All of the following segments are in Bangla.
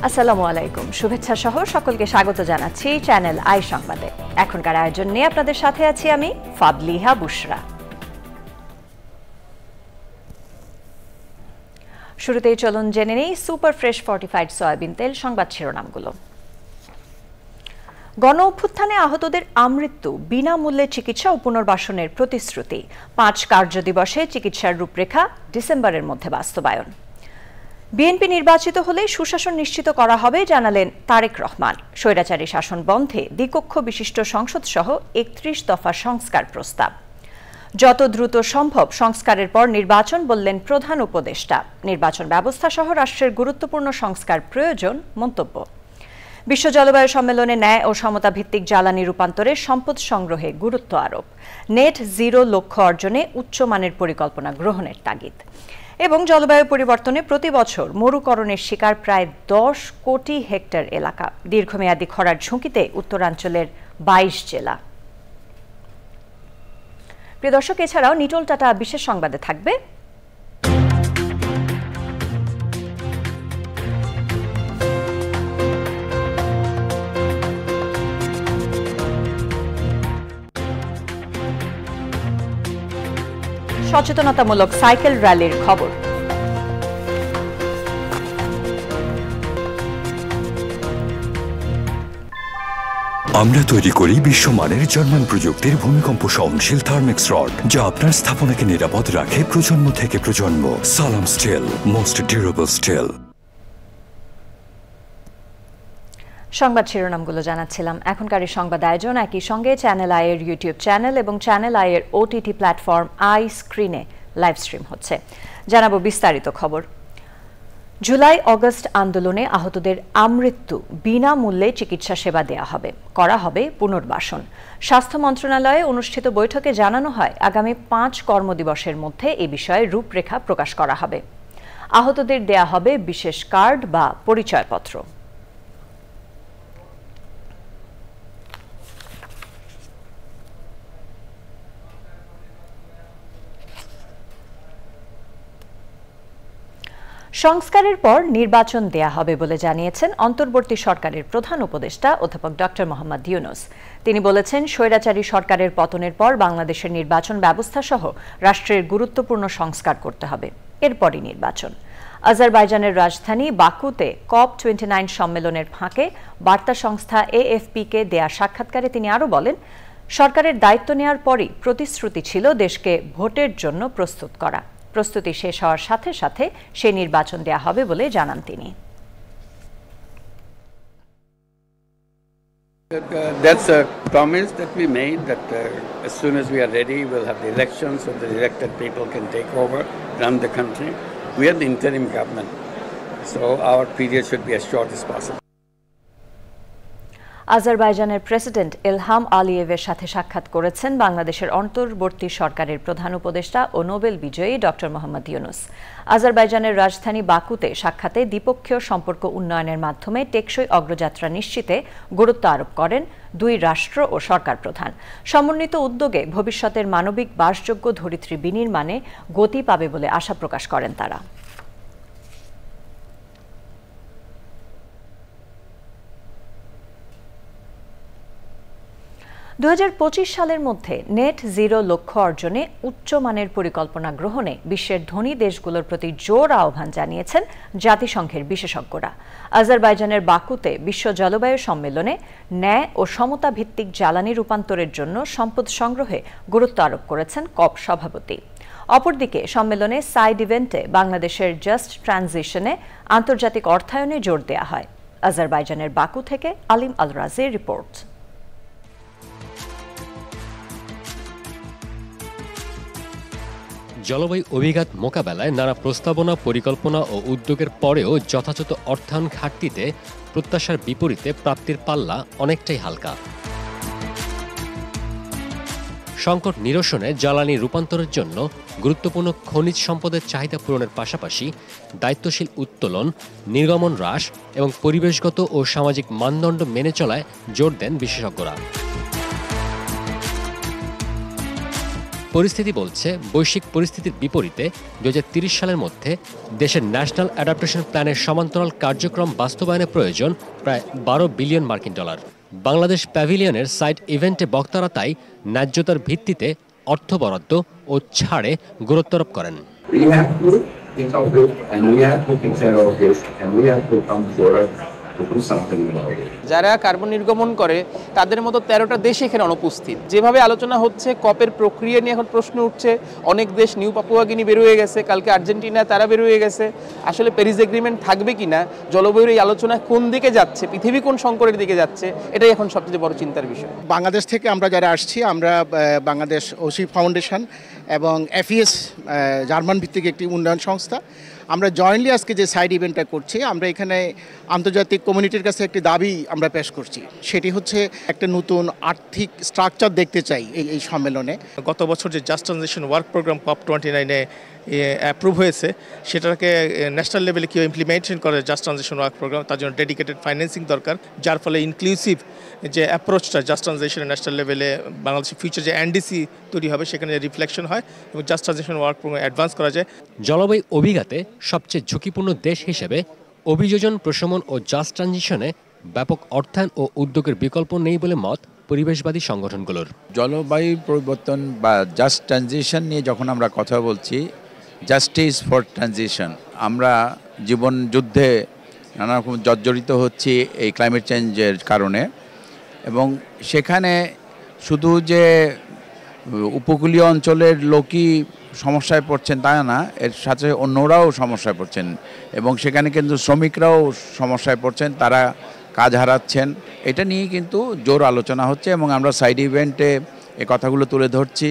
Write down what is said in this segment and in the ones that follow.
আসসালামু আলাইকুম, শুভেচ্ছা সহ সকলকে স্বাগত জানাচ্ছি চ্যানেল আই সংবাদে। এখনকার আয়োজন নিয়ে আপনাদের সাথে আছি আমি ফাদলিহা বুশরা। শুরুতেই চলুন জেনে নেই সুপার ফ্রেশ ফর্টিফাইড সয়াবিন তেল সংবাদ শিরোনামগুলো। গণ অভ্যুত্থানে আহতদের আমৃত্যু বিনামূল্যে চিকিৎসা ও পুনর্বাসনের প্রতিশ্রুতি। ৫ কার্যদিবসে চিকিৎসার রূপরেখা ডিসেম্বরের মধ্যে বাস্তবায়ন। বিএনপি নির্বাচিত হলে সুশাসন নিশ্চিত করা হবে জানালেন তারেক রহমান। স্বৈরাচারী শাসন বন্ধে দ্বিকক্ষ বিশিষ্ট সংসদ সহ ৩১ দফা সংস্কার প্রস্তাব। যত দ্রুত সম্ভব সংস্কারের পর নির্বাচন বললেন প্রধান উপদেষ্টা। নির্বাচন ব্যবস্থা সহ রাষ্ট্রের গুরুত্বপূর্ণ সংস্কার প্রয়োজন মন্তব্য। বিশ্ব জলবায়ু সম্মেলনে ন্যায় ও সমতা ভিত্তিক জ্বালানি রূপান্তরে সম্পদ সংগ্রহে গুরুত্ব আরোপ। নেট জিরো লক্ষ্য অর্জনে উচ্চমানের পরিকল্পনা গ্রহণের তাগিদ। এবং জলবায়ু পরিবর্তনে প্রতি বছর মরুকরণের শিকার প্রায় ১০ কোটি হেক্টর এলাকা। দীর্ঘমেয়াদী খরার ঝুঁকিতে উত্তরাঞ্চলের ২২ জেলা। প্রিয় দর্শক, এছাড়াও নিটোল টাটা বিশেষ সংবাদে থাকবে সচেতনতামূলক সাইকেল র্যালির খবর। আমরা তৈরি করি বিশ্বমানের জার্মান প্রযুক্তির ভূমিকম্প সহনশীল থার্মেক্স রড, যা আপনার স্থাপনাকে নিরাপদ রাখে প্রজন্ম থেকে প্রজন্ম। সালাম স্টিল, মোস্ট ডিউরেবল স্টিল। সংবাদ শিরোনামগুলো জানাচ্ছিলাম। এখনকার এই সংবাদ আয়োজন একই সঙ্গে চ্যানেল আই এর ইউটিউব চ্যানেল এবং চ্যানেল আই এর ওটিটি প্ল্যাটফর্ম আই স্ক্রিনে লাইভ স্ট্রিম হচ্ছে। জানাবো বিস্তারিত খবর। জুলাই অগস্ট আন্দোলনে আহতদের আমৃত্যু বিনামূল্যে চিকিৎসা সেবা দেয়া হবে, করা হবে পুনর্বাসন। স্বাস্থ্য মন্ত্রণালয়ে অনুষ্ঠিত বৈঠকে জানানো হয় আগামী ৫ কর্মদিবসের মধ্যে এ বিষয়ে রূপরেখা প্রকাশ করা হবে। আহতদের দেয়া হবে বিশেষ কার্ড বা পরিচয়পত্র। সংস্কারের পর নির্বাচন দেয়া হবে বলে জানিয়েছেন অন্তর্বর্তী সরকারের প্রধান উপদেষ্টা অধ্যাপক ডক্টর মোহাম্মদ ইউনূস। তিনি বলেছেন, স্বৈরাচারী সরকারের পতনের পর বাংলাদেশের নির্বাচন ব্যবস্থা সহ রাষ্ট্রের গুরুত্বপূর্ণ সংস্কার করতে হবে, এরপরই নির্বাচন। আজারবাইজানের রাজধানী বাকুতে COP29 সম্মেলনের ফাঁকে বার্তা সংস্থা AFP-কে দেয়া সাক্ষাৎকারে তিনি আরও বলেন, সরকারের দায়িত্ব নেওয়ার পরই প্রতিশ্রুতি ছিল দেশকে ভোটের জন্য প্রস্তুত করা। প্রস্তুতি শেষ হওয়ার সাথে সাথে সেই নির্বাচন দেয়া হবে বলে জানান তিনি। That's a promise that we made that as soon as we are ready, we'll have the elections so the elected people can take over, run the country. We are the interim government, so our period should be as short as possible. আজারবাইজানের প্রেসিডেন্ট ইলহাম আলিয়েভের সাথে সাক্ষাৎ করেছেন বাংলাদেশের অন্তর্বর্তী সরকারের প্রধান উপদেষ্টা ও নোবেল বিজয়ী ডক্টর মোহাম্মদ ইউনূস। আজারবাইজানের রাজধানী বাকুতে সাক্ষাতে দ্বিপক্ষীয় সম্পর্ক উন্নয়নের মাধ্যমে টেকসই অগ্রযাত্রা নিশ্চিতে গুরুত্ব আরোপ করেন দুই রাষ্ট্র ও সরকার প্রধান। সমন্বিত উদ্যোগে ভবিষ্যতের মানবিক বাসযোগ্য ধরিত্রী বিনির্মাণে গতি পাবে বলে আশা প্রকাশ করেন তারা। ২০২৫ সালের মধ্যে নেট জিরো লক্ষ্য অর্জনে উচ্চমানের পরিকল্পনা গ্রহণে বিশ্বের ধনী দেশগুলোর প্রতি জোর আহ্বান জানিয়েছেন জাতিসংঘের বিশেষজ্ঞরা। আজারবাইজানের বাকুতে বিশ্ব জলবায়ু সম্মেলনে ন্যায় ও সমতা ভিত্তিক জ্বালানি রূপান্তরের জন্য সম্পদ সংগ্রহে গুরুত্ব আরোপ করেছেন COP সভাপতি। অপরদিকে সম্মেলনে সাইড ইভেন্টে বাংলাদেশের জাস্ট ট্রানজিশনে আন্তর্জাতিক অর্থায়নে জোর দেওয়া হয়। আজারবাইজানের বাকু থেকে আলিম আল রাজির রিপোর্ট। জলবায়ু অভিঘাত মোকাবেলায় নানা প্রস্তাবনা, পরিকল্পনা ও উদ্যোগের পরেও যথাযথ অর্থায়ন ঘাটতিতে প্রত্যাশার বিপরীতে প্রাপ্তির পাল্লা অনেকটাই হালকা। সংকট নিরসনে জ্বালানি রূপান্তরের জন্য গুরুত্বপূর্ণ খনিজ সম্পদের চাহিদা পূরণের পাশাপাশি দায়িত্বশীল উত্তোলন, নির্গমন হ্রাস এবং পরিবেশগত ও সামাজিক মানদণ্ড মেনে চলায় জোর দেন বিশেষজ্ঞরা। পরিস্থিতি বলছে বৈশ্বিক পরিস্থিতির বিপরীতে 2030 সালের মধ্যে দেশের ন্যাশনাল অ্যাডাপ্টেশন প্ল্যানের সমান্তরাল কার্যক্রম বাস্তবায়নে প্রয়োজন প্রায় 12 বিলিয়ন মার্কিন ডলার। বাংলাদেশ প্যাভিলিয়নের সাইড ইভেন্টে বক্তারা তাই ন্যায্যতার ভিত্তিতে অর্থ বরাদ্দ ও ছাড়ে গুরুত্বারোপ করেন। যারা কার্বন নির্গমন করে তাদের মতো 13টা দেশ এখানে অনুপস্থিত। যেভাবে আলোচনা হচ্ছে কপের প্রক্রিয়া নিয়ে এখন প্রশ্ন উঠছে, অনেক দেশ নিউ পাপুয়া গিনি বের হয়ে গেছে, কালকে আর্জেন্টিনা তারা বের হয়ে গেছে। আসলে প্যারিস এগ্রিমেন্ট থাকবে কিনা, জলবায়ুর এই আলোচনা কোন দিকে যাচ্ছে, পৃথিবী কোন সংকটের দিকে যাচ্ছে, এটাই এখন সবচেয়ে বড় চিন্তার বিষয়। বাংলাদেশ থেকে আমরা যারা আসছি, আমরা বাংলাদেশ ওসি ফাউন্ডেশন এবং FES জার্মান ভিত্তিক একটি উন্নয়ন সংস্থা, আমরা জয়েন্টলি আজকে যে সাইড ইভেন্টটা করছি, আমরা এখানে আন্তর্জাতিক কমিউনিটির কাছে একটি দাবি আমরা পেশ করছি। সেটি হচ্ছে একটা নতুন আর্থিক স্ট্রাকচার দেখতে চাই এই সম্মেলনে। গত বছর যে just transition work programme COP29 approve হয়েছে, সেটাকে ন্যাশনাল লেভেলে কেউ ইমপ্লিমেন্টেশন করে জাস্ট ট্রানজিশন ওয়ার্ক প্রোগ্রাম, তার জন্য ডেডিকেটেড ফাইন্যান্সিং দরকার, যার ফলে ইনক্লুসিভ যে অ্যাপ্রোচটা জাস্ট ট্রানজিশনের ন্যাশনাল লেভেলে বাংলাদেশের ফিউচার যে NDC তৈরি হবে সেখানে রিফ্লেকশন হয় এবং just transition work programme advance করা যায়। জলবায়ু অভিঘাতে সবচেয়ে ঝুঁকিপূর্ণ দেশ হিসেবে অভিযোজন, প্রশমন ও জাস্ট ট্রানজিশনে ব্যাপক অর্থায়ন ও উদ্যোগের বিকল্প নেই বলে মত পরিবেশবাদী সংগঠনগুলোর। জলবায়ু পরিবর্তন বা জাস্ট ট্রানজিশন নিয়ে যখন আমরা কথা বলছি, জাস্টিস ফর ট্রানজিশন, আমরা জীবন যুদ্ধে নানা রকম জর্জরিত হচ্ছি এই ক্লাইমেট চেঞ্জের কারণে, এবং সেখানে শুধু যে উপকূলীয় অঞ্চলের লোকই সমস্যায় পড়ছেন তা না, এর সাথে অন্যরাও সমস্যায় পড়ছেন এবং সেখানে কিন্তু শ্রমিকরাও সমস্যায় পড়ছেন, তারা কাজ হারাচ্ছেন। এটা নিয়ে কিন্তু জোর আলোচনা হচ্ছে এবং আমরা সাইড ইভেন্টে এই কথাগুলো তুলে ধরছি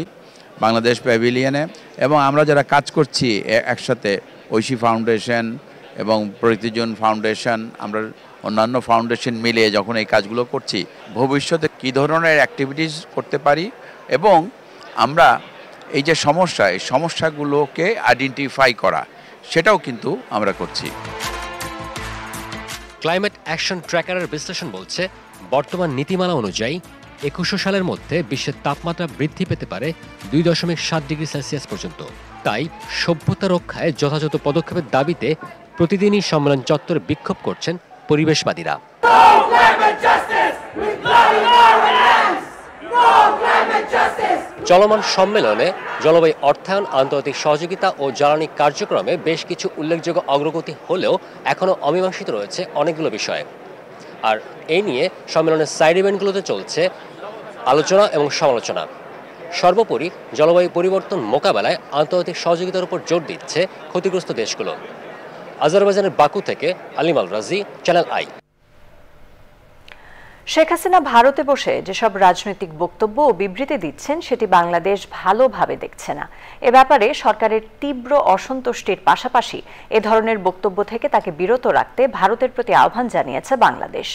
বাংলাদেশ প্যাভিলিয়নে, এবং আমরা যারা কাজ করছি একসাথে, ঐশী ফাউন্ডেশন এবং প্রতিজন ফাউন্ডেশন, আমরা অন্যান্য ফাউন্ডেশন মিলিয়ে যখন এই কাজগুলো করছি, ভবিষ্যতে কী ধরনের অ্যাক্টিভিটিস করতে পারি এবং আমরা এই যে সমস্যা, এই সমস্যাগুলোকে আইডেন্টিফাই করা, সেটাও কিন্তু আমরা করছি। ক্লাইমেট অ্যাকশন ট্র্যাকারের বিশ্লেষণ বলছে, বর্তমান নীতিমালা অনুযায়ী 2100 সালের মধ্যে বিশ্বের তাপমাত্রা বৃদ্ধি পেতে পারে 2.7 ডিগ্রি সেলসিয়াস পর্যন্ত। তাই সভ্যতা রক্ষায় যথাযথ পদক্ষেপের দাবিতে প্রতিদিনই সম্মেলন চত্বরে বিক্ষোভ করছেন পরিবেশবাদীরা। চলমান সম্মেলনে জলবায়ু অর্থায়ন, আন্তর্জাতিক সহযোগিতা ও জ্বালানি কার্যক্রমে বেশ কিছু উল্লেখযোগ্য অগ্রগতি হলেও এখনও অমীমাংসিত রয়েছে অনেকগুলো বিষয়। আর এই নিয়ে সম্মেলনের সাইড ইভেন্টগুলোতে চলছে আলোচনা এবং সমালোচনা। সর্বোপরি জলবায়ু পরিবর্তন মোকাবেলায় আন্তর্জাতিক সহযোগিতার উপর জোর দিচ্ছে ক্ষতিগ্রস্ত দেশগুলো। আজারবাইজানের বাকু থেকে আলিম আল রাজি, চ্যানেল আই। শেখ হাসিনা ভারতে বসে যেসব রাজনৈতিক বক্তব্য ও বিবৃতি দিচ্ছেন, সেটি বাংলাদেশ ভালোভাবে দেখছে না। এ ব্যাপারে সরকারের তীব্র অসন্তুষ্টির পাশাপাশি এ ধরনের বক্তব্য থেকে তাকে বিরত রাখতে ভারতের প্রতি আহ্বান জানিয়েছে বাংলাদেশ।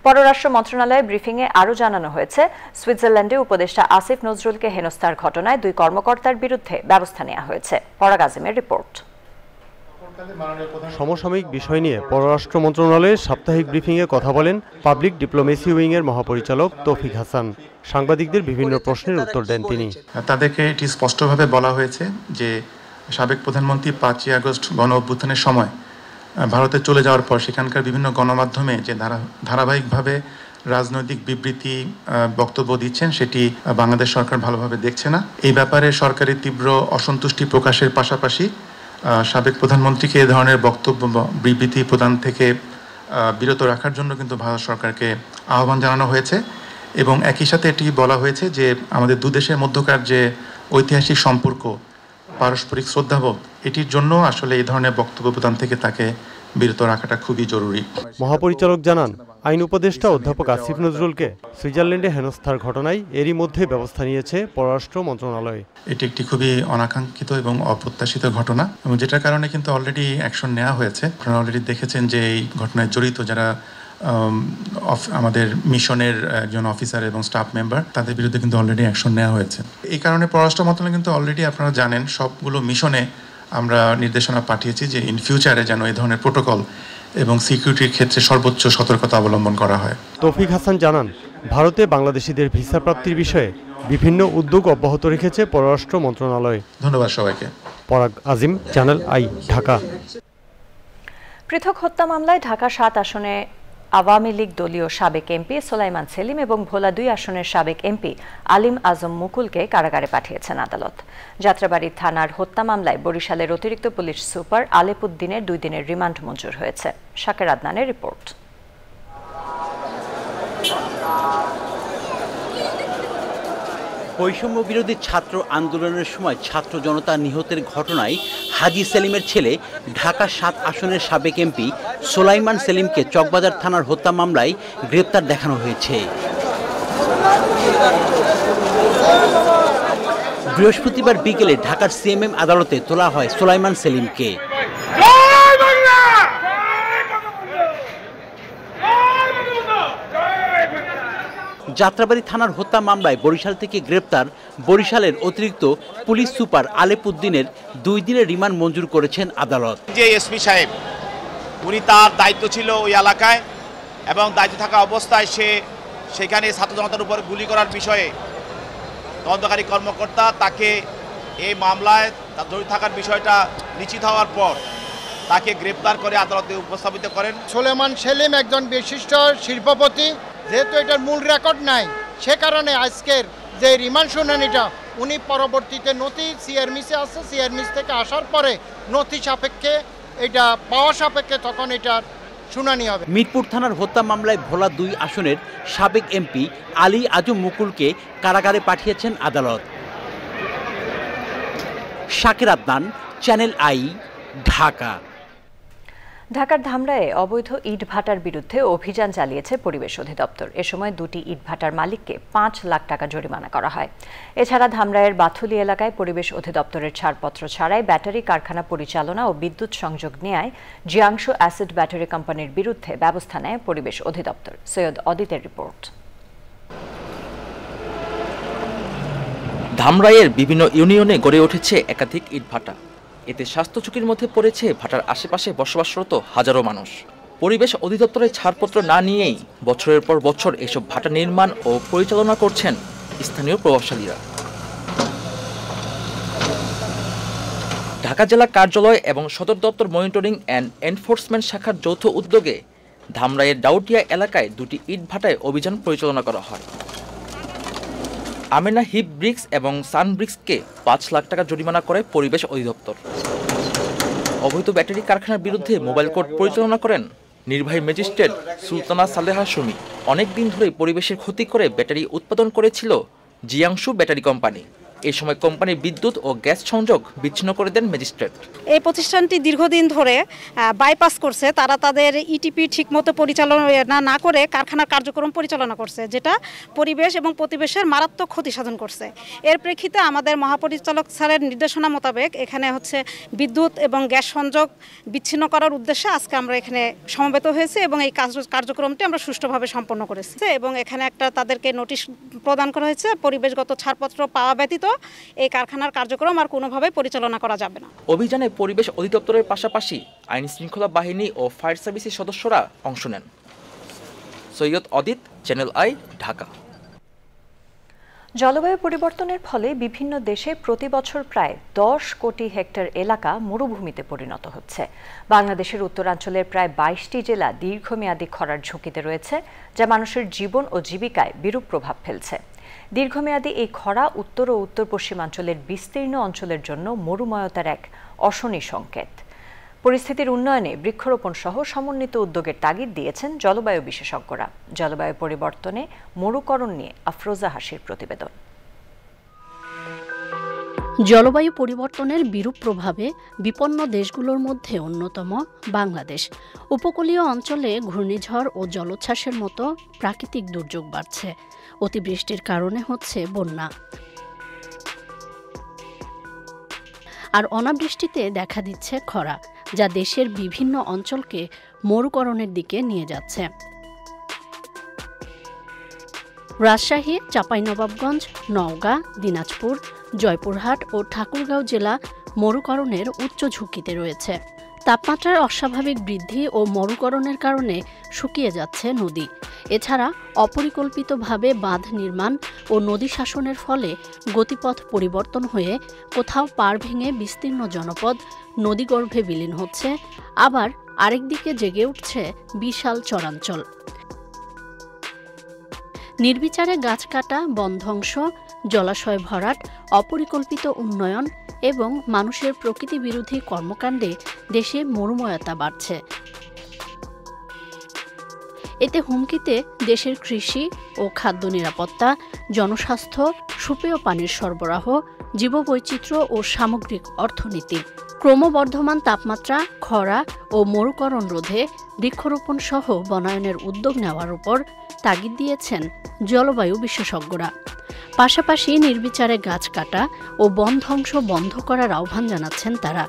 পররাষ্ট্র মন্ত্রণালয়ের ব্রিফিংয়ে আরও জানানো হয়েছে, সুইজারল্যান্ডে উপদেষ্টা আসিফ নজরুলকে হেনস্থার ঘটনায় 2 কর্মকর্তার বিরুদ্ধে ব্যবস্থা নেওয়া হয়েছে। পরাগ আজিমের রিপোর্ট। সমসাময়িক বিষয় নিয়ে পররাষ্ট্র মন্ত্রণালয়ের সাপ্তাহিক ব্রিফিংয়ে কথা বলেন পাবলিক ডিপ্লোমেসি উইংয়ের মহাপরিচালক তৌফিক হাসান। সাংবাদিকদের বিভিন্ন প্রশ্নের উত্তর দেন তিনি। তাদেরকে এটি স্পষ্টভাবে বলা হয়েছে যে সাবেক প্রধানমন্ত্রী 5ই আগস্ট গণ অভ্যুত্থানের সময় ভারতে চলে যাওয়ার পর সেখানকার বিভিন্ন গণমাধ্যমে যে ধারাবাহিকভাবে রাজনৈতিক বিবৃতি, বক্তব্য দিচ্ছেন, সেটি বাংলাদেশ সরকার ভালোভাবে দেখছে না। এই ব্যাপারে সরকারের তীব্র অসন্তুষ্টি প্রকাশের পাশাপাশি সাবেক প্রধানমন্ত্রীকে এ ধরনের বক্তব্য, বিবৃতি প্রদান থেকে বিরত রাখার জন্য কিন্তু ভারত সরকারকে আহ্বান জানানো হয়েছে এবং একই সাথে এটি বলা হয়েছে যে আমাদের দু দেশের মধ্যকার যে ঐতিহাসিক সম্পর্ক, পারস্পরিক শ্রদ্ধাবোধ, এটির জন্য আসলে এই ধরনের বক্তব্য প্রদান থেকে তাকে বিরত রাখাটা খুবই জরুরি। মহাপরিচালক জানান, আইন উপদেষ্টা অধ্যাপক আসিফ নজরুলকে সুইজারল্যান্ডে হেনস্থার ঘটনায় এরই মধ্যে ব্যবস্থা নিয়েছে পররাষ্ট্র মন্ত্রণালয়। এটি একটি খুবই অনাকাঙ্ক্ষিত এবং অপ্রত্যাশিত ঘটনা এবং যেটার কারণে কিন্তু অলরেডি অ্যাকশন নেওয়া হয়েছে। আপনারা অলরেডি দেখেছেন যে এই ঘটনায় জড়িত যারা আমাদের মিশনের একজন অফিসার এবং স্টাফ মেম্বার, তাদের বিরুদ্ধে কিন্তু অলরেডি অ্যাকশন নেওয়া হয়েছে। এই কারণে পররাষ্ট্র মন্ত্রণালয় কিন্তু অলরেডি, আপনারা জানেন, সবগুলো মিশনে আমরা নির্দেশনা পাঠিয়েছি যে ইন ফিউচারে যেন এই ধরনের প্রোটোকল এবং সিকিউরিটির ক্ষেত্রে সর্বোচ্চ সতর্কতা অবলম্বন করা হয়। তৌফিক হাসান জানান, ভারতে বাংলাদেশিদের ভিসা প্রাপ্তির বিষয়ে বিভিন্ন উদ্যোগ অব্যাহত রেখেছে পররাষ্ট্র মন্ত্রণালয়। ধন্যবাদ সবাইকে। পরাগ আজিম, চ্যানেল আই, ঢাকা। পৃথক হত্যা মামলায় ঢাকা ৭ আসনে আওয়ামী লীগ দলীয় সাবেক এমপি সোলাইমান সেলিম এবং ভোলা ২ আসনের সাবেক এমপি আলিম আজম মুকুলকে কারাগারে পাঠিয়েছেন আদালত। যাত্রাবাড়ী থানার হত্যা মামলায় বরিশালের অতিরিক্ত পুলিশ সুপার আলেপুদ্দিনের ২ দিনের রিমান্ড মঞ্জুর হয়েছে। শাকের আদনানের রিপোর্ট। বৈষম্য বিরোধী ছাত্র আন্দোলনের সময় ছাত্র জনতা নিহতের ঘটনায় হাজী সেলিমের ছেলে ঢাকা ৭ আসনের সাবেক এমপি সোলাইমান সেলিমকে চকবাজার থানার হত্যা মামলায় গ্রেপ্তার দেখানো হয়েছে। বৃহস্পতিবার বিকেলে ঢাকার সিএমএম আদালতে তোলা হয় সোলাইমান সেলিমকে। যাত্রাবাড়ী থানার হত্যা মামলায় বরিশাল থেকে গ্রেপ্তার বরিশালের অতিরিক্ত পুলিশ সুপার আলেপুদ্দিনের ২ দিনের রিমান্ড মঞ্জুর করেছেন আদালত। যে এসপি সাহেব উনি তার দায়িত্ব ছিল ওই এলাকায় এবং দায়িত্ব থাকা অবস্থায় সেখানে ছাত্র জনতার উপর গুলি করার বিষয়ে তদন্তকারী কর্মকর্তা তাকে এই মামলায় জড়িত থাকার বিষয়টা নিশ্চিত হওয়ার পর তাকে গ্রেপ্তার করে আদালতে উপস্থাপিত করেন। সোলাইমান সেলিম একজন বিশিষ্ট শিল্পপতি, যেহেতু এটার মূল রেকর্ড নাই সে কারণে আজকের যে রিমান্ড শুনানিটা উনি পরবর্তীতে নথি সিআরমিসে আসছে, সিআরমিস থেকে আসার পরে নথি সাপেক্ষে এটা পাওয়া সাপেক্ষে তখন এটার শুনানি হবে। মিরপুর থানার হত্যা মামলায় ভোলা ২ আসনের সাবেক এমপি আলী আজম মুকুলকে কারাগারে পাঠিয়েছেন আদালত। শাকের আদনান, চ্যানেল আই, ঢাকা। ঢাকার ধামরায়ে অবৈধ ইটভাটার বিরুদ্ধে অভিযান চালিয়েছে পরিবেশ অধিদপ্তর। এ সময় ২টি ইটভাটার মালিককে ৫ লাখ টাকা জরিমানা করা হয়। এছাড়া ধামরায়ের বাথুলি এলাকায় পরিবেশ অধিদপ্তরের ছাড়পত্র ছাড়াই ব্যাটারি কারখানা পরিচালনা ও বিদ্যুৎ সংযোগ নেয়ায় জিয়াংশু অ্যাসিড ব্যাটারি কোম্পানির বিরুদ্ধে ব্যবস্থা নেয় পরিবেশ অধিদপ্তর। সৈয়দ অদিতের রিপোর্ট। ধামরাইয়ের বিভিন্ন ইউনিয়নে গড়ে উঠেছে একাধিক ইটভাটা। এতে স্বাস্থ্য ঝুঁকির মধ্যে পড়েছে ভাটার আশেপাশে বসবাসরত হাজারো মানুষ। পরিবেশ অধিদপ্তরের ছাড়পত্র না নিয়েই বছরের পর বছর এসব ভাটা নির্মাণ ও পরিচালনা করছেন স্থানীয় প্রভাবশালীরা। ঢাকা জেলা কার্যালয় এবং সদর দপ্তর মনিটরিং অ্যান্ড এনফোর্সমেন্ট শাখার যৌথ উদ্যোগে ধামরাইয়ের ডাউটিয়া এলাকায় 2টি ইটভাটায় অভিযান পরিচালনা করা হয়। আমেনা হিপ ব্রিক্স এবং সান ব্রিক্সকে ৫ লাখ টাকা জরিমানা করে পরিবেশ অধিদপ্তর। অবৈধ ব্যাটারি কারখানার বিরুদ্ধে মোবাইল কোর্ট পরিচালনা করেন নির্বাহী ম্যাজিস্ট্রেট সুলতানা সালেহা সুমি। অনেক দিন ধরে পরিবেশের ক্ষতি করে ব্যাটারি উৎপাদন করেছিল জিয়াংশু ব্যাটারি কোম্পানি। এই সময় কোম্পানির বিদ্যুৎ ও গ্যাস সংযোগ বিচ্ছিন্ন করে দেন ম্যাজিস্ট্রেট। এই প্রতিষ্ঠানটি দীর্ঘদিন ধরে বাইপাস করছে, তারা তাদের ইটিপি ঠিকমতো পরিচালনা না করে কারখানার কার্যক্রম পরিচালনা করছে, যেটা পরিবেশ এবং প্রতিবেশের মারাত্মক ক্ষতি সাধন করছে। এর প্রেক্ষিতে আমাদের মহাপরিচালক স্যারের নির্দেশনা মোতাবেক এখানে বিদ্যুৎ এবং গ্যাস সংযোগ বিচ্ছিন্ন করার উদ্দেশ্যে আজকে আমরা এখানে সমবেত হয়েছি এবং এই কার্যক্রমটি আমরা সুষ্ঠুভাবে সম্পন্ন করেছি এবং এখানে তাদেরকে নোটিশ প্রদান করা হয়েছে। পরিবেশগত ছাড়পত্র পাওয়া ব্যতীত এই কারখানার কার্যক্রম আর কোনোভাবে পরিচালনা করা যাবে না। অভিযানে পরিবেশ অধিদপ্তরের পাশাপাশি আইন শৃঙ্খলা বাহিনী ও ফায়ার সার্ভিসের সদস্যরা অংশ নেন। সৈয়দ অদিত, চ্যানেল আই, ঢাকা। জলবায়ু পরিবর্তনের ফলে বিভিন্ন দেশে প্রতি বছর প্রায় 10 কোটি হেক্টর এলাকা মরুভূমিতে পরিণত হচ্ছে। বাংলাদেশের উত্তরাঞ্চলের প্রায় 22টি জেলা দীর্ঘমেয়াদী খরার ঝুঁকিতে রয়েছে, যা মানুষের জীবন ও জীবিকায় বিরূপ প্রভাব ফেলছে। দীর্ঘমেয়াদী এই খরা উত্তর ও উত্তর পশ্চিমাঞ্চলের বিস্তীর্ণ অঞ্চলের জন্য মরুময়তার এক অশনি সংকেত। পরিস্থিতির উন্নয়নে বৃক্ষরোপণ সহ সমন্বিত উদ্যোগের তাগিদ দিয়েছেন জলবায়ু বিশেষজ্ঞরা। জলবায়ু পরিবর্তনে মরুকরণ নিয়ে আফরোজা হাসির প্রতিবেদন। জলবায়ু পরিবর্তনের বিরূপ প্রভাবে বিপন্ন দেশগুলোর মধ্যে অন্যতম বাংলাদেশ। উপকূলীয় অঞ্চলে ঘূর্ণিঝড় ও জলোচ্ছ্বাসের মতো প্রাকৃতিক দুর্যোগ বাড়ছে। অতিবৃষ্টির কারণে হচ্ছে বন্যা, আর অনাবৃষ্টিতে দেখা দিচ্ছে খরা, যা দেশের বিভিন্ন অঞ্চলকে মরুকরণের দিকে নিয়ে যাচ্ছে। রাজশাহী, চাঁপাইনবাবগঞ্জ, নওগাঁ, দিনাজপুর, জয়পুরহাট ও ঠাকুরগাঁও জেলা মরুকরণের উচ্চ ঝুঁকিতে রয়েছে। তাপমাত্রার অস্বাভাবিক বৃদ্ধি ও মরুকরণের কারণে শুকিয়ে যাচ্ছে নদী। এছাড়া অপরিকল্পিতভাবে বাঁধ নির্মাণ ও নদী শাসনের ফলে গতিপথ পরিবর্তন হয়ে কোথাও পাড় ভেঙে বিস্তীর্ণ জনপদ নদীগর্ভে বিলীন হচ্ছে, আবার আরেকদিকে জেগে উঠছে বিশাল চরাঞ্চল। নির্বিচারে গাছ কাটা, বন ধ্বংস, জলাশয় ভরাট, অপরিকল্পিত উন্নয়ন এবং মানুষের প্রকৃতি বিরোধী কর্মকাণ্ডে দেশে মরুময়তা বাড়ছে। এতে হুমকিতে দেশের কৃষি ও খাদ্য নিরাপত্তা, জনস্বাস্থ্য, সুপেয় পানির সরবরাহ, জীববৈচিত্র্য ও সামগ্রিক অর্থনীতি। ক্রমবর্ধমান তাপমাত্রা, খরা ও মরুকরণ রোধে বৃক্ষরোপণ সহ বনায়নের উদ্যোগ নেওয়ার উপর তাগিদ দিয়েছেন জলবায়ু বিশেষজ্ঞরা। পাশাপাশি নির্বিচারে গাছ কাটা ও বন ধ্বংস বন্ধ করার আহ্বান জানাচ্ছেন তারা।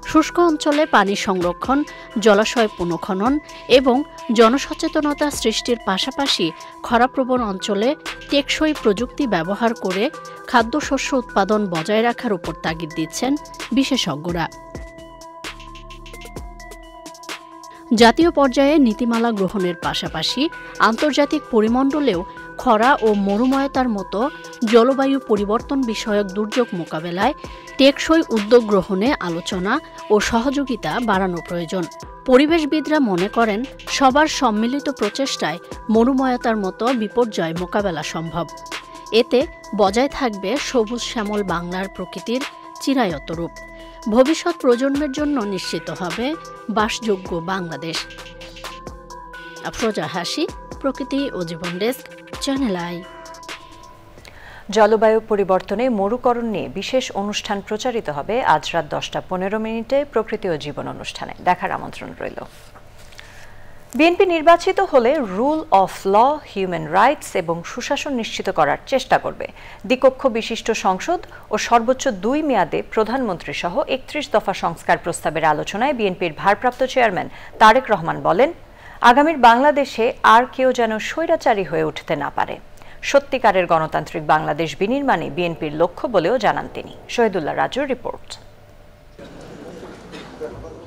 শুষ্ক অঞ্চলে পানি সংরক্ষণ, জলাশয় পুনঃখনন এবং জনসচেতনতা সৃষ্টির পাশাপাশি খরাপ্রবণ অঞ্চলে টেকসই প্রযুক্তি ব্যবহার করে খাদ্যশস্য উৎপাদন বজায় রাখার উপর তাগিদ দিচ্ছেন বিশেষজ্ঞরা। জাতীয় পর্যায়ে নীতিমালা গ্রহণের পাশাপাশি আন্তর্জাতিক পরিমণ্ডলেও খরা ও মরুময়তার মতো জলবায়ু পরিবর্তন বিষয়ক দুর্যোগ মোকাবেলায় টেকসই উদ্যোগ গ্রহণে আলোচনা ও সহযোগিতা বাড়ানো প্রয়োজন। পরিবেশবিদরা মনে করেন, সবার সম্মিলিত প্রচেষ্টায় মরুময়তার মতো বিপর্যয় মোকাবেলা সম্ভব। এতে বজায় থাকবে সবুজ শ্যামল বাংলার প্রকৃতির চিরায়ত রূপ। ভবিষ্যৎ প্রজন্মের জন্য নিশ্চিত হবে বাসযোগ্য বাংলাদেশ। আফরোজা হাসি, প্রকৃতি ও জীবন ডেস্ক, চ্যানেল আই। জলবায়ু পরিবর্তনে মরুকরণ নিয়ে বিশেষ অনুষ্ঠান প্রচারিত হবে আজ রাত 10:15 প্রকৃতি ও জীবন অনুষ্ঠানে। দেখার আমন্ত্রণ রইল। বিএনপি নির্বাচিত হলে rule of law, human rights এবং সুশাসন নিশ্চিত করার চেষ্টা করবে। দ্বিকক্ষ বিশিষ্ট সংসদ ও সর্বোচ্চ 2 মেয়াদে প্রধানমন্ত্রী সহ 31 দফা সংস্কার প্রস্তাবের আলোচনায় বিএনপির ভারপ্রাপ্ত চেয়ারম্যান তারেক রহমান বলেন, আগামীর বাংলাদেশে আর কেউ যেন স্বৈরাচারী হয়ে উঠতে না পারে। সত্যিকারের গণতান্ত্রিক বাংলাদেশ বিনির্মাণই বিএনপির লক্ষ্য বলেও জানান তিনি। শহীদুল্লাহ রাজুর রিপোর্ট।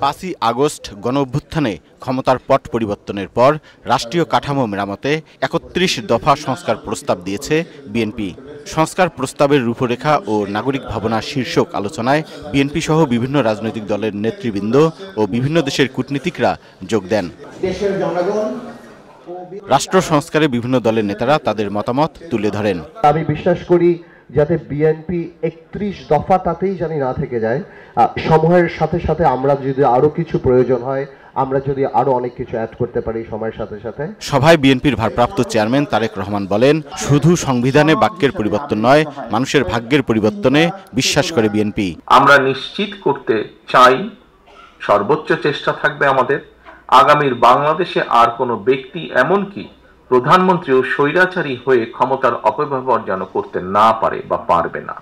5ই আগস্ট গণঅভ্যুত্থানে ক্ষমতার পট পরিবর্তনের পর রাষ্ট্রীয় কাঠামো মেরামতে 31 দফা সংস্কার প্রস্তাব দিয়েছে বিএনপি। সংস্কার প্রস্তাবের রূপরেখা ও নাগরিক ভাবনা শীর্ষক আলোচনায় বিএনপি সহ বিভিন্ন রাজনৈতিক দলের নেতৃবৃন্দ ও বিভিন্ন দেশের কূটনীতিকরা যোগ দেন। রাষ্ট্র সংস্কারে বিভিন্ন দলের নেতারা তাদের মতামত তুলে ধরেন। আমি বিশ্বাস করি যাতে বিএনপি 31 দফা তাতেই জানি না থেকে যায়, সময়ের সাথে সাথে আমরা যদি আরো কিছু প্রয়োজন হয়, আমরা যদি আরো অনেক কিছু অ্যাড করতে পারি সময়ের সাথে সাথে। সভায় বিএনপির ভারপ্রাপ্ত চেয়ারম্যান তারেক রহমান বলেন, শুধু সংবিধানে বাক্যের পরিবর্তন নয়, মানুষের ভাগ্যের পরিবর্তনে বিশ্বাস করে বিএনপি। আমরা নিশ্চিত করতে চাই, সর্বোচ্চ চেষ্টা থাকবে আমাদের, আগামীর বাংলাদেশে আর কোনো ব্যক্তি এমনকি প্রধানমন্ত্রীও স্বৈরাচারী হয়ে ক্ষমতার অপব্যবহার যেন করতে না পারে বা পারবে না।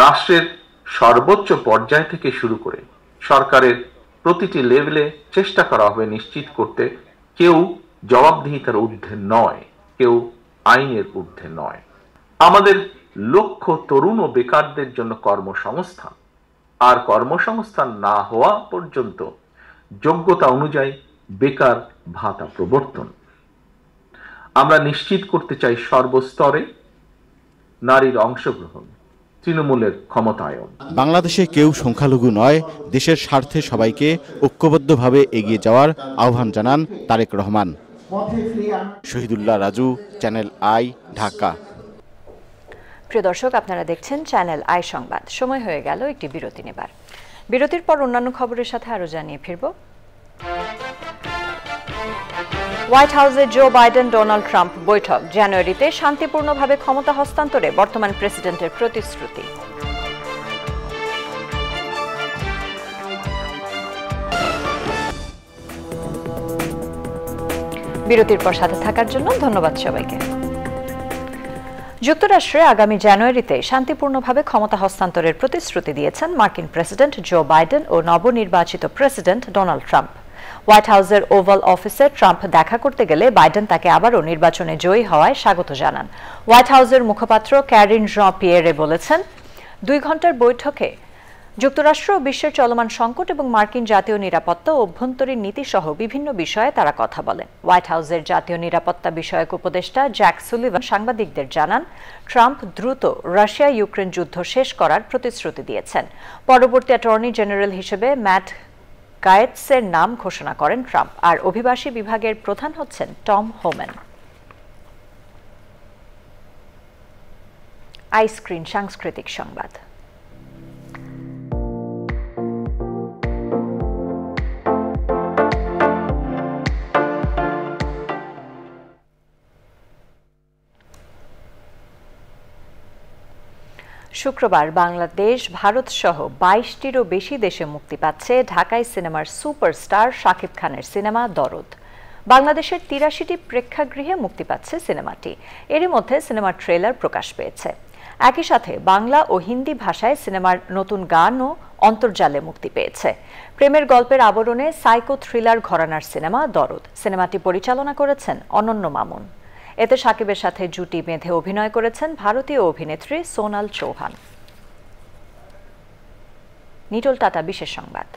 রাষ্ট্রের সর্বোচ্চ পর্যায় থেকে শুরু করে সরকারের প্রতিটি লেভেলে চেষ্টা করা হবে নিশ্চিত করতে কেউ জবাবদিহিতার ঊর্ধ্বে নয়, কেউ আইনের ঊর্ধ্বে নয়। আমাদের লক্ষ্য তরুণ ও বেকারদের জন্য কর্মসংস্থান, আর কর্মসংস্থান না হওয়া পর্যন্ত যোগ্যতা অনুযায়ী বেকার ভাতা প্রবর্তন। আমরা নিশ্চিত করতে চাই সর্বস্তরে নারীর অংশগ্রহণ, তৃণমূলের ক্ষমতায়ন। বাংলাদেশে কেউ সংখ্যালঘু নয়, দেশের স্বার্থে সবাইকে ঐক্যবদ্ধভাবে এগিয়ে যাওয়ার আহ্বান জানান তারেক রহমান। Shahidullah Raju, channel I, Dhaka. প্রিয় দর্শক, আপনারা দেখছেন চ্যানেল আই সংবাদ। সময় হয়ে গেল একটি বিরতি নেবার। বিরতির পর অন্যান্য খবরের সাথে আরো জানিয়ে ফিরব। হোয়াইট হাউসে জো বাইডেন ডোনাল্ড ট্রাম্প বৈঠক, জানুয়ারিতে শান্তিপূর্ণভাবে ক্ষমতা হস্তান্তরে বর্তমান প্রেসিডেন্টের প্রতিশ্রুতি। বিরতির পর সাথে থাকার জন্য ধন্যবাদ সবাইকে। যুক্তরাষ্ট্রে আগামী জানুয়ারিতে শান্তিপূর্ণভাবে ক্ষমতা হস্তান্তরের প্রতিশ্রুতি দিয়েছেন মার্কিন প্রেসিডেন্ট জো বাইডেন ও নবনির্বাচিত প্রেসিডেন্ট ডোনাল্ড ট্রাম্প। হোয়াইট হাউসের ওভাল অফিসে ট্রাম্প দেখা করতে গেলে বাইডেন তাকে আবারও নির্বাচনে জয়ী হওয়ায় স্বাগত জানান। হোয়াইট হাউসের মুখপাত্র ক্যারিন জন পিয়েরে বলেছেন, 2 ঘন্টার বৈঠকে যুক্তরাষ্ট্র ও বিশ্বের চলমান সংকট এবং মার্কিন জাতীয় নিরাপত্তা ও অভ্যন্তরীণ নীতি সহ বিভিন্ন বিষয়ে তারা কথা বলেন। হোয়াইট হাউসের জাতীয় নিরাপত্তা বিষয়ক উপদেষ্টা জ্যাক সুলিভান সাংবাদিকদের জানান, ট্রাম্প দ্রুত রাশিয়া ইউক্রেন যুদ্ধ শেষ করার প্রতিশ্রুতি দিয়েছেন। পরবর্তী অ্যাটর্নি জেনারেল হিসেবে ম্যাট গায়েটসের নাম ঘোষণা করেন ট্রাম্প, আর অভিবাসী বিভাগের প্রধান হচ্ছেন টম হোম্যান। আইস্ক্রিন সাংস্কৃতিক সংবাদ। শুক্রবার বাংলাদেশ, ভারত সহ 22টিরও বেশি দেশে মুক্তি পাচ্ছে ঢাকাই সিনেমার সুপারস্টার শাকিব খানের সিনেমা দরদ। বাংলাদেশের 83টি প্রেক্ষাগৃহে মুক্তি পাচ্ছে সিনেমাটি। এরই মধ্যে সিনেমার ট্রেলার প্রকাশ পেয়েছে। একই সাথে বাংলা ও হিন্দি ভাষায় সিনেমার নতুন গানও অন্তর্জালে মুক্তি পেয়েছে। প্রেমের গল্পের আবরণে সাইকো থ্রিলার ঘরানার সিনেমা দরদ। সিনেমাটি পরিচালনা করেছেন অনন্য মামুন। এতে শাকিবের সাথে জুটি বেঁধে অভিনয় করেছেন ভারতীয় অভিনেত্রী সোনাল চৌহান। নিটোল টাটা বিশেষ সংবাদ।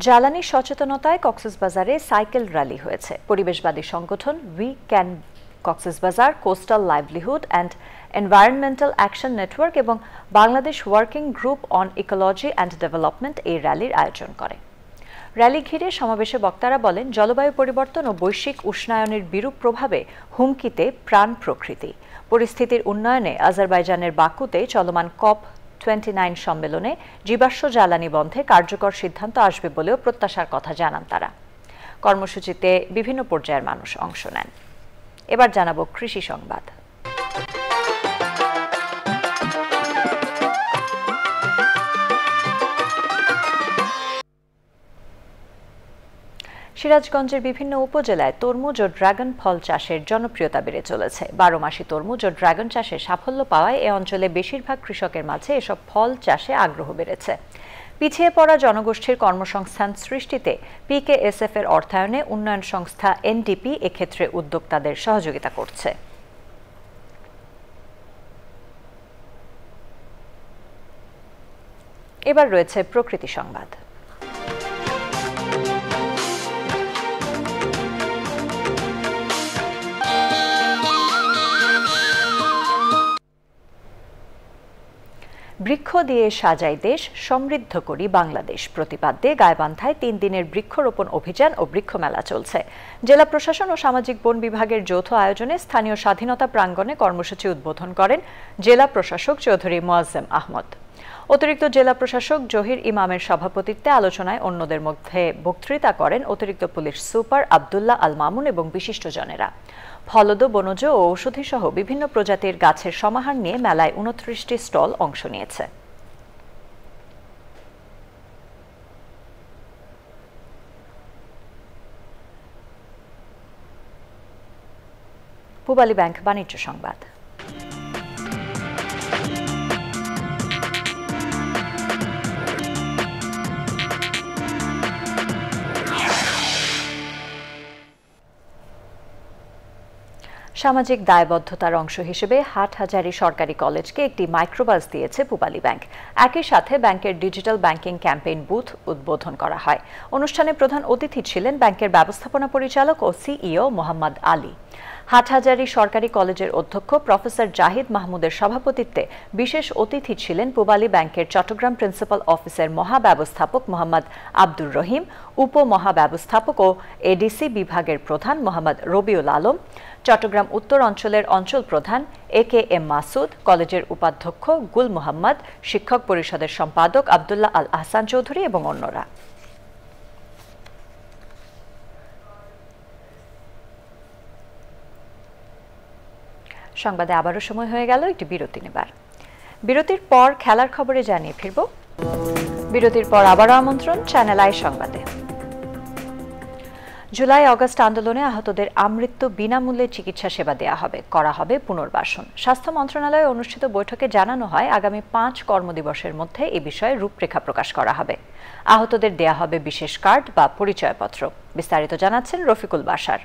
জ্বালানি সচেতনতায় কক্সবাজারে সাইকেল র্যালি হয়েছে। পরিবেশবাদী সংগঠন we can Cox's Bazar, coastal livelihood and environmental action network এবং Bangladesh working group on ecology and development এই র্যালির আয়োজন করে। র্যালি ঘিরে সমাবেশে বক্তারা বলেন, জলবায়ু পরিবর্তন ও বৈশ্বিক উষ্ণায়নের বিরূপ প্রভাবে হুমকিতে প্রাণ প্রকৃতি। পরিস্থিতির উন্নয়নে আজারবাইজানের বাকুতে চলমান COP29 সম্মেলনে জীবাশ্ম জ্বালানি বন্ধে কার্যকর সিদ্ধান্ত আসবে বলেও প্রত্যাশার কথা জানান তারা। কর্মসূচিতে বিভিন্ন পর্যায়ের মানুষ অংশ নেন। এবার জানাবো কৃষি সংবাদ। সিরাজগঞ্জের বিভিন্ন উপজেলায় তরমুজ ও ড্রাগন ফল চাষের জনপ্রিয়তা বেড়ে চলেছে। 12 মাসি তরমুজ ও ড্রাগন চাষে সাফল্য পাওয়ায় এ অঞ্চলে বেশিরভাগ কৃষকের মাঝে এসব ফল চাষে আগ্রহ বেড়েছে। পিছিয়ে পড়া জনগোষ্ঠীর কর্মসংস্থান সৃষ্টিতে PKSF এর অর্থায়নে উন্নয়ন সংস্থা NDP এক্ষেত্রে উদ্যোক্তাদের সহযোগিতা করছে। এবার রয়েছে প্রকৃতি সংবাদ। বৃক্ষ দিয়ে সাজাই দেশ, সমৃদ্ধ করি বাংলাদেশ প্রতিপাদ্যে গাইবান্ধায় 3 দিনের বৃক্ষরোপণ অভিযান ও বৃক্ষমেলা চলছে। জেলা প্রশাসন ও সামাজিক বন বিভাগের যৌথ আয়োজনে স্থানীয় স্বাধীনতা প্রাঙ্গণে কর্মসূচি উদ্বোধন করেন জেলা প্রশাসক চৌধুরী মোয়াজ্জেম আহমদ। অতিরিক্ত জেলা প্রশাসক জহির ইমামের সভাপতিত্বে আলোচনায় অন্যদের মধ্যে বক্তৃতা করেন অতিরিক্ত পুলিশ সুপার আব্দুল্লাহ আল মামুন এবং বিশিষ্টজনেরা। ফলদ, বনজ ও ঔষধি সহ বিভিন্ন প্রজাতির গাছের সমাহার নিয়ে মেলায় 29টি স্টল অংশ নিয়েছে। পূবালী ব্যাংক বাণিজ্য সংবাদ। সামাজিক দায়বদ্ধতার অংশ হিসেবে হাটহাজারী সরকারি কলেজকে একটি মাইক্রোবাস দিয়েছে পূবালী ব্যাংক। একই সাথে ব্যাংকের ডিজিটাল ব্যাংকিং ক্যাম্পেইন বুথ উদ্বোধন করা হয়। অনুষ্ঠানে প্রধান অতিথি ছিলেন ব্যাংকের ব্যবস্থাপনা পরিচালক ও সিইও মোহাম্মদ আলী। হাটহাজারী সরকারি কলেজের অধ্যক্ষ প্রফেসর জাহিদ মাহমুদের সভাপতিত্বে বিশেষ অতিথি ছিলেন পূবালী ব্যাংকের চট্টগ্রাম প্রিন্সিপাল অফিসের মহাব্যবস্থাপক মোহাম্মদ আব্দুর রহিম, উপমহাব্যবস্থাপক ও এডিসি বিভাগের প্রধান মোহাম্মদ রবিউল আলম, চট্টগ্রাম উত্তর অঞ্চলের অঞ্চল প্রধান AKM মাসুদ, কলেজের উপাধ্যক্ষ গুল মোহাম্মদ, শিক্ষক পরিষদের সম্পাদক আব্দুল্লাহ আল আহসান চৌধুরী এবং অন্যরা। সংবাদে আবারও সময় হয়ে গেল একটি বিরতি নেবার। বিরতির পর খেলার খবরে জানিয়ে ফিরব। বিরতির পর আবারও আমন্ত্রণ চ্যানেল আই সংবাদে। জুলাই আগস্ট আন্দোলনে আহতদের আমৃত্যু বিনামূল্যে চিকিৎসা সেবা দেয়া হবে, করা হবে পুনর্বাসন। স্বাস্থ্য মন্ত্রণালয়ে অনুষ্ঠিত বৈঠকে জানানো হয় আগামী 5 কর্মদিবসের মধ্যে এ বিষয়ে রূপরেখা প্রকাশ করা হবে। আহতদের দেয়া হবে বিশেষ কার্ড বা পরিচয়পত্র। বিস্তারিত জানাচ্ছেন রফিকুল বাশার।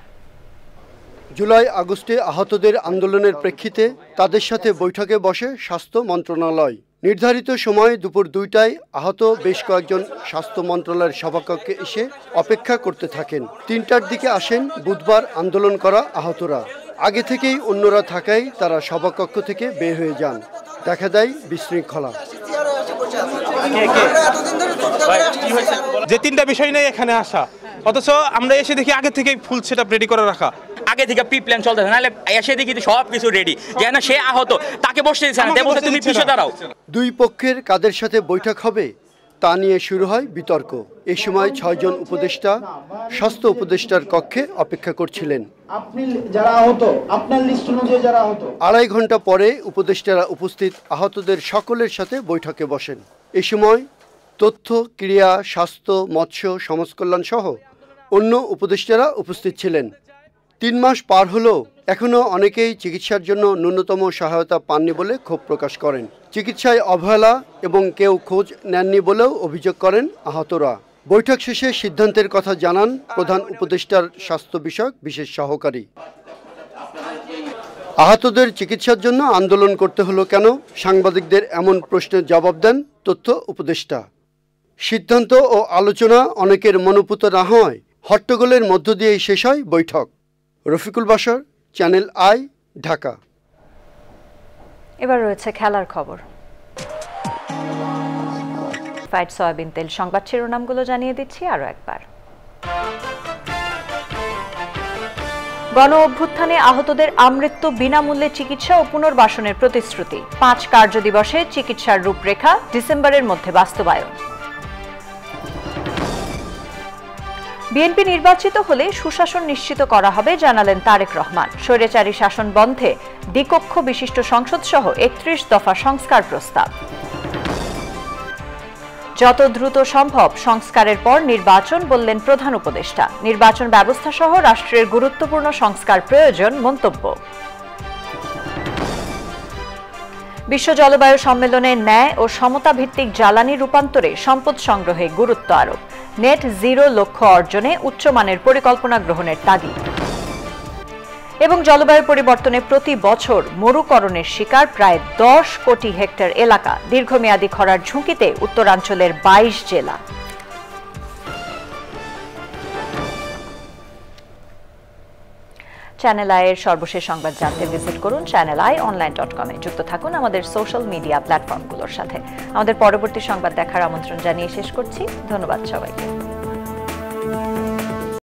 জুলাই আগস্টে আহতদের আন্দোলনের প্রেক্ষিতে তাদের সাথে বৈঠকে বসে স্বাস্থ্য মন্ত্রণালয়। নির্ধারিত সময় দুপুর 2টায় আহত বেশ কয়েকজন স্বাস্থ্য মন্ত্রণালয়ের সভাকক্ষে এসে অপেক্ষা করতে থাকেন। 3টার দিকে আসেন বুধবার আন্দোলন করা আহতরা। আগে থেকেই অন্যরা থাকায় তারা সভাকক্ষ থেকে বের হয়ে যান। দেখা দেয় বিশৃঙ্খলা। যে 3টা বিষয় নিয়ে এখানে আসা, অথচ আমরা এসে দেখি আগে থেকে ফুল সেটআপ রেডি করে রাখা, আগে থেকে প্রি প্ল্যান চলতেছে, নাহলে এসে দেখি সব কিছু রেডি, যেন সে আহত তাকে বসতে দিচ্ছে না, দেবো তুমি পিছনে দাঁড়াও। দুই পক্ষের কাদের সাথে বৈঠক হবে তা নিয়ে শুরু হয় বিতর্ক। এই সময় 6 জন উপদেষ্টা স্বাস্থ্য উপদেষ্টার কক্ষে অপেক্ষা করছিলেন। আড়াই ঘন্টা পরে উপদেষ্টারা উপস্থিত আহতদের সকলের সাথে বৈঠকে বসেন। এ সময় তথ্য, ক্রিয়া, স্বাস্থ্য, মৎস্য, সমাজকল্যাণ সহ অন্য উপদেষ্টারা উপস্থিত ছিলেন। 3 মাস পার হলেও এখনও অনেকেই চিকিৎসার জন্য ন্যূনতম সহায়তা পাননি বলে ক্ষোভ প্রকাশ করেন। চিকিৎসায় অবহেলা এবং কেউ খোঁজ নেননি বলেও অভিযোগ করেন আহতরা। বৈঠক শেষে সিদ্ধান্তের কথা জানান প্রধান উপদেষ্টার স্বাস্থ্য বিষয়ক বিশেষ সহকারী। আহতদের চিকিৎসার জন্য আন্দোলন করতে হলো কেন? সাংবাদিকদের এমন প্রশ্নের জবাব দেন তথ্য উপদেষ্টা। সিদ্ধান্ত ও আলোচনা অনেকের মনোপুত না হয় হট্টগোলের মধ্য দিয়েই শেষ হয় বৈঠক। Rafiqul Bashar, channel I, Dhaka. এবার রয়েছে খেলার খবর। ফাইট সয়াবিন তেল সংবাদ শিরোনামগুলো জানিয়ে দিচ্ছি আরও একবার। গণ অভ্যুত্থানে আহতদের আমৃত্যু বিনামূল্যে চিকিৎসা ও পুনর্বাসনের প্রতিশ্রুতি। 5 কার্যদিবসে চিকিৎসার রূপরেখা ডিসেম্বরের মধ্যে বাস্তবায়ন। বিএনপি নির্বাচিত হলে সুশাসন নিশ্চিত করা হবে জানালেন তারেক রহমান। স্বৈরাচারী শাসন বন্ধে দ্বিকক্ষ বিশিষ্ট সংসদ সহ 31 দফা সংস্কার প্রস্তাব। যত দ্রুত সম্ভব সংস্কারের পর নির্বাচন বললেন প্রধান উপদেষ্টা। নির্বাচন ব্যবস্থা সহ রাষ্ট্রের গুরুত্বপূর্ণ সংস্কার প্রয়োজন মন্তব্য। বিশ্ব জলবায়ু সম্মেলনে ন্যায় ও সমতা ভিত্তিক জ্বালানি রূপান্তরে সম্পদ সংগ্রহে গুরুত্ব আরোপ। নেট জিরো লক্ষ্য অর্জনে উচ্চমানের পরিকল্পনা গ্রহণের তাগিদ। এবং জলবায়ু পরিবর্তনে প্রতি বছর মরুকরণের শিকার প্রায় 10 কোটি হেক্টর এলাকা। দীর্ঘমেয়াদী খরার ঝুঁকিতে উত্তরাঞ্চলের 22 জেলা। চ্যানেল আই এর সর্বশেষ সংবাদ জানতে ভিজিট করুন channelionline.com এ। যুক্ত থাকুন আমাদের সোশ্যাল মিডিয়া প্ল্যাটফর্মগুলোর সাথে। আমাদের পরবর্তী সংবাদ দেখার আমন্ত্রণ জানিয়ে শেষ করছি। ধন্যবাদ সবাইকে।